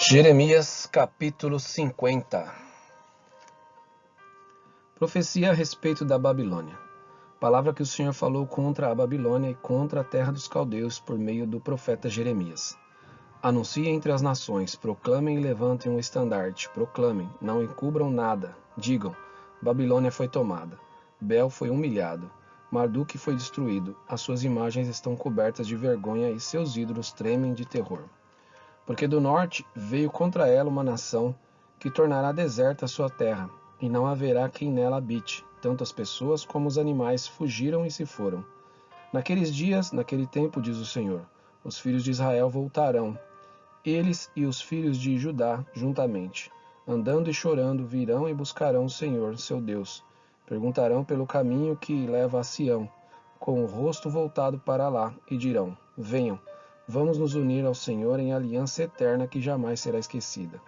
Jeremias capítulo 50. Profecia a respeito da Babilônia. Palavra que o Senhor falou contra a Babilônia e contra a terra dos caldeus por meio do profeta Jeremias. Anunciem entre as nações, proclamem e levantem um estandarte, proclamem, não encubram nada, digam, Babilônia foi tomada, Bel foi humilhado, Marduk foi destruído, as suas imagens estão cobertas de vergonha e seus ídolos tremem de terror. Porque do norte veio contra ela uma nação que tornará deserta a sua terra, e não haverá quem nela habite. Tanto as pessoas como os animais fugiram e se foram. Naqueles dias, naquele tempo, diz o Senhor, os filhos de Israel voltarão, eles e os filhos de Judá juntamente. Andando e chorando, virão e buscarão o Senhor, seu Deus. Perguntarão pelo caminho que leva a Sião, com o rosto voltado para lá, e dirão, venham, vamos nos unir ao Senhor em aliança eterna que jamais será esquecida.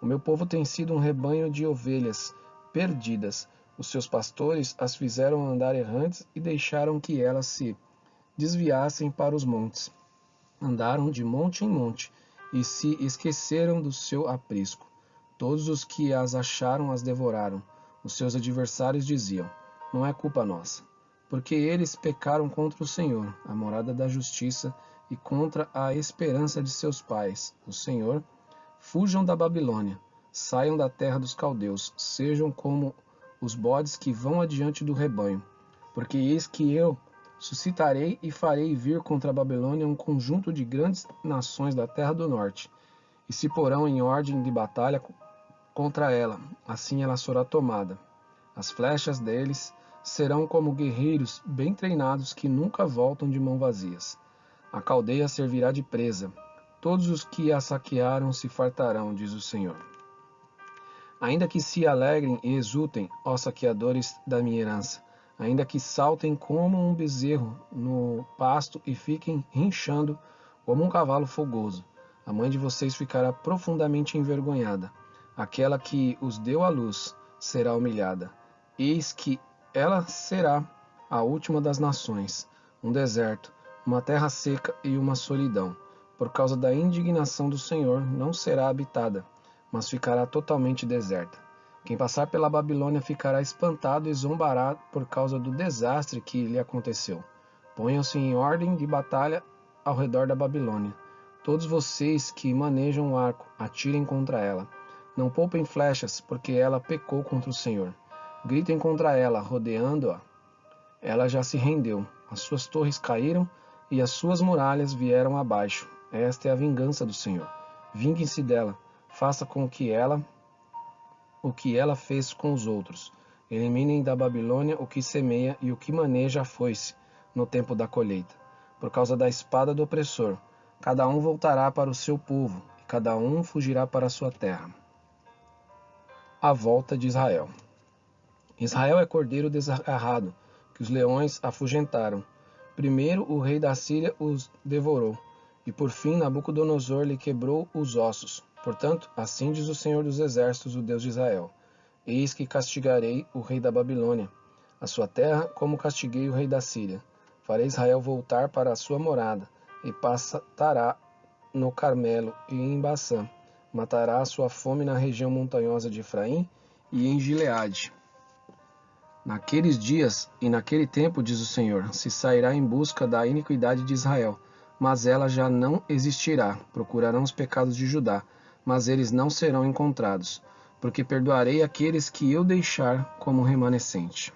O meu povo tem sido um rebanho de ovelhas perdidas. Os seus pastores as fizeram andar errantes e deixaram que elas se desviassem para os montes. Andaram de monte em monte e se esqueceram do seu aprisco. Todos os que as acharam as devoraram. Os seus adversários diziam, não é culpa nossa, porque eles pecaram contra o Senhor, a morada da justiça, e contra a esperança de seus pais, o Senhor. Fujam da Babilônia, saiam da terra dos caldeus, sejam como os bodes que vão adiante do rebanho. Porque eis que eu suscitarei e farei vir contra a Babilônia um conjunto de grandes nações da terra do norte, e se porão em ordem de batalha contra ela, assim ela será tomada. As flechas deles serão como guerreiros bem treinados que nunca voltam de mãos vazias. A caldeia servirá de presa. Todos os que a saquearam se fartarão, diz o Senhor. Ainda que se alegrem e exultem, ó saqueadores da minha herança, ainda que saltem como um bezerro no pasto e fiquem rinchando como um cavalo fogoso, a mãe de vocês ficará profundamente envergonhada. Aquela que os deu à luz será humilhada. Eis que ela será a última das nações, um deserto, uma terra seca e uma solidão. Por causa da indignação do Senhor, não será habitada, mas ficará totalmente deserta. Quem passar pela Babilônia ficará espantado e zombará por causa do desastre que lhe aconteceu. Ponham-se em ordem de batalha ao redor da Babilônia. Todos vocês que manejam o arco, atirem contra ela. Não poupem flechas, porque ela pecou contra o Senhor. Gritem contra ela, rodeando-a. Ela já se rendeu. As suas torres caíram e as suas muralhas vieram abaixo. Esta é a vingança do Senhor. Vinguem-se dela. Faça com que ela o que ela fez com os outros. Eliminem da Babilônia o que semeia e o que maneja a foice no tempo da colheita. Por causa da espada do opressor, cada um voltará para o seu povo, e cada um fugirá para a sua terra. A volta de Israel. Israel é cordeiro desgarrado, que os leões afugentaram. Primeiro o rei da Síria os devorou, e por fim Nabucodonosor lhe quebrou os ossos. Portanto, assim diz o Senhor dos Exércitos, o Deus de Israel: eis que castigarei o rei da Babilônia, a sua terra, como castiguei o rei da Síria. Farei Israel voltar para a sua morada, e pastará no Carmelo e em Baçã. Matará a sua fome na região montanhosa de Efraim e em Gileade. Naqueles dias e naquele tempo, diz o Senhor, se sairá em busca da iniquidade de Israel, mas ela já não existirá. Procurarão os pecados de Judá, mas eles não serão encontrados, porque perdoarei aqueles que eu deixar como remanescente.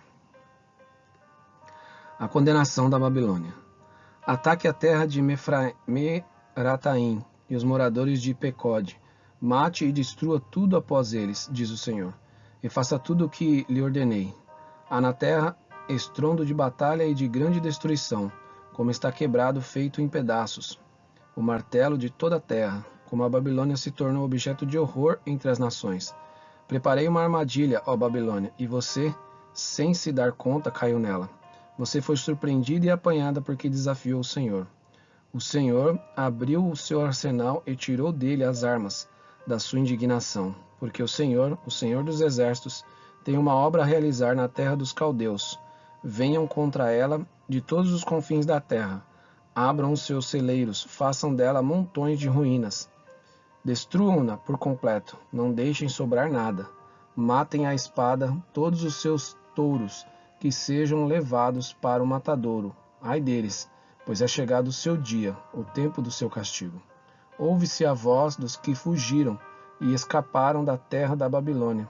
A condenação da Babilônia. Ataque a terra de Merathaim e os moradores de Pecode. Mate e destrua tudo após eles, diz o Senhor, e faça tudo o que lhe ordenei. Há na terra estrondo de batalha e de grande destruição, como está quebrado, feito em pedaços, o martelo de toda a terra, como a Babilônia se tornou objeto de horror entre as nações. Preparei uma armadilha, ó Babilônia, e você, sem se dar conta, caiu nela. Você foi surpreendida e apanhada porque desafiou o Senhor. O Senhor abriu o seu arsenal e tirou dele as armas da sua indignação, porque o Senhor dos Exércitos, tem uma obra a realizar na terra dos caldeus. Venham contra ela de todos os confins da terra. Abram os seus celeiros, façam dela montões de ruínas. Destruam-na por completo, não deixem sobrar nada. Matem à espada todos os seus touros, que sejam levados para o matadouro. Ai deles, pois é chegado o seu dia, o tempo do seu castigo. Ouve-se a voz dos que fugiram e escaparam da terra da Babilônia,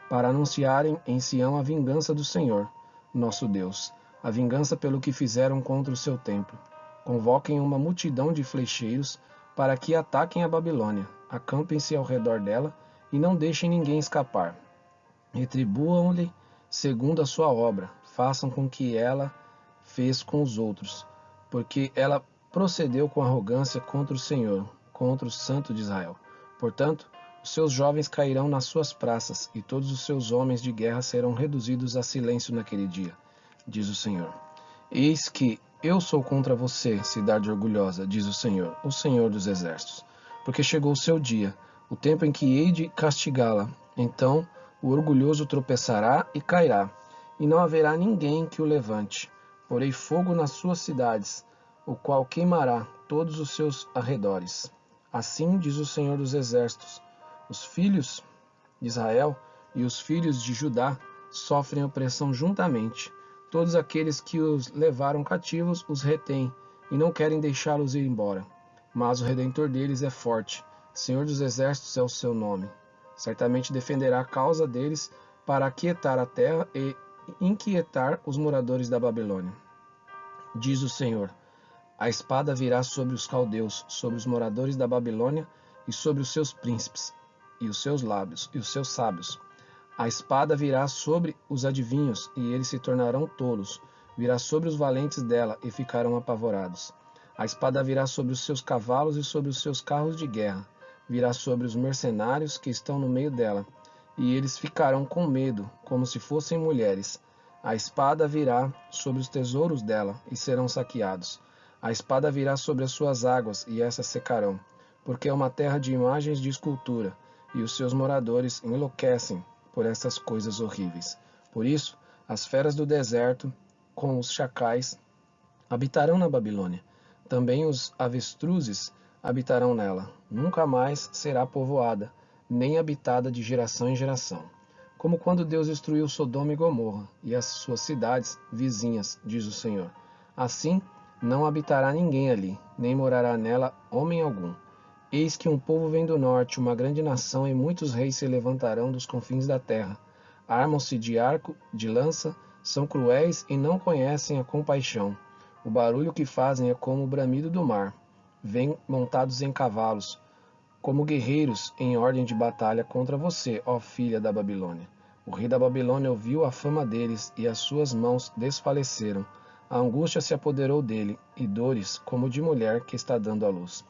para anunciarem em Sião a vingança do Senhor, nosso Deus, a vingança pelo que fizeram contra o seu templo. Convoquem uma multidão de flecheiros para que ataquem a Babilônia, acampem-se ao redor dela e não deixem ninguém escapar. Retribuam-lhe segundo a sua obra, façam com que ela fez com os outros, porque ela procedeu com arrogância contra o Senhor, contra o Santo de Israel. Portanto, os seus jovens cairão nas suas praças, e todos os seus homens de guerra serão reduzidos a silêncio naquele dia, diz o Senhor. Eis que eu sou contra você, cidade orgulhosa, diz o Senhor dos exércitos, porque chegou o seu dia, o tempo em que hei de castigá-la. Então o orgulhoso tropeçará e cairá, e não haverá ninguém que o levante. Porei fogo nas suas cidades, o qual queimará todos os seus arredores. Assim diz o Senhor dos exércitos: os filhos de Israel e os filhos de Judá sofrem opressão juntamente. Todos aqueles que os levaram cativos os retêm e não querem deixá-los ir embora. Mas o Redentor deles é forte, Senhor dos exércitos é o seu nome. Certamente defenderá a causa deles para aquietar a terra e inquietar os moradores da Babilônia. Diz o Senhor: a espada virá sobre os caldeus, sobre os moradores da Babilônia e sobre os seus príncipes, e os seus lábios, e os seus sábios. A espada virá sobre os adivinhos, e eles se tornarão tolos. Virá sobre os valentes dela, e ficarão apavorados. A espada virá sobre os seus cavalos e sobre os seus carros de guerra. Virá sobre os mercenários que estão no meio dela, e eles ficarão com medo, como se fossem mulheres. A espada virá sobre os tesouros dela, e serão saqueados. A espada virá sobre as suas águas, e essas secarão, porque é uma terra de imagens de escultura, e os seus moradores enlouquecem por essas coisas horríveis. Por isso, as feras do deserto, com os chacais, habitarão na Babilônia. Também os avestruzes habitarão nela. Nunca mais será povoada, nem habitada de geração em geração. Como quando Deus destruiu Sodoma e Gomorra e as suas cidades vizinhas, diz o Senhor. Assim, não habitará ninguém ali, nem morará nela homem algum. Eis que um povo vem do norte, uma grande nação, e muitos reis se levantarão dos confins da terra. Armam-se de arco, de lança, são cruéis e não conhecem a compaixão. O barulho que fazem é como o bramido do mar. Vêm montados em cavalos, como guerreiros em ordem de batalha contra você, ó filha da Babilônia. O rei da Babilônia ouviu a fama deles, e as suas mãos desfaleceram. A angústia se apoderou dele, e dores como de mulher que está dando à luz.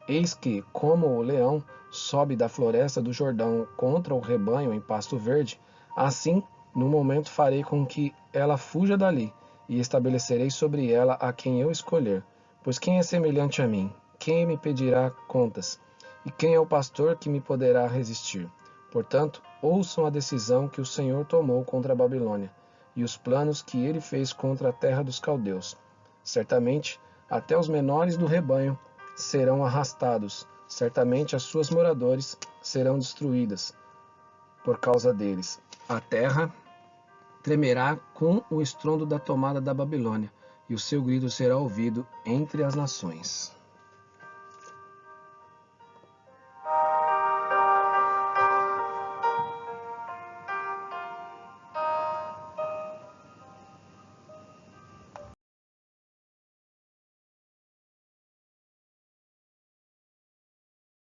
Eis que, como o leão sobe da floresta do Jordão contra o rebanho em pasto verde, assim, no momento farei com que ela fuja dali, e estabelecerei sobre ela a quem eu escolher. Pois quem é semelhante a mim? Quem me pedirá contas? E quem é o pastor que me poderá resistir? Portanto, ouçam a decisão que o Senhor tomou contra a Babilônia, e os planos que ele fez contra a terra dos caldeus. Certamente, até os menores do rebanho serão arrastados, certamente as suas moradores serão destruídas por causa deles. A terra tremerá com o estrondo da tomada da Babilônia, e o seu grito será ouvido entre as nações.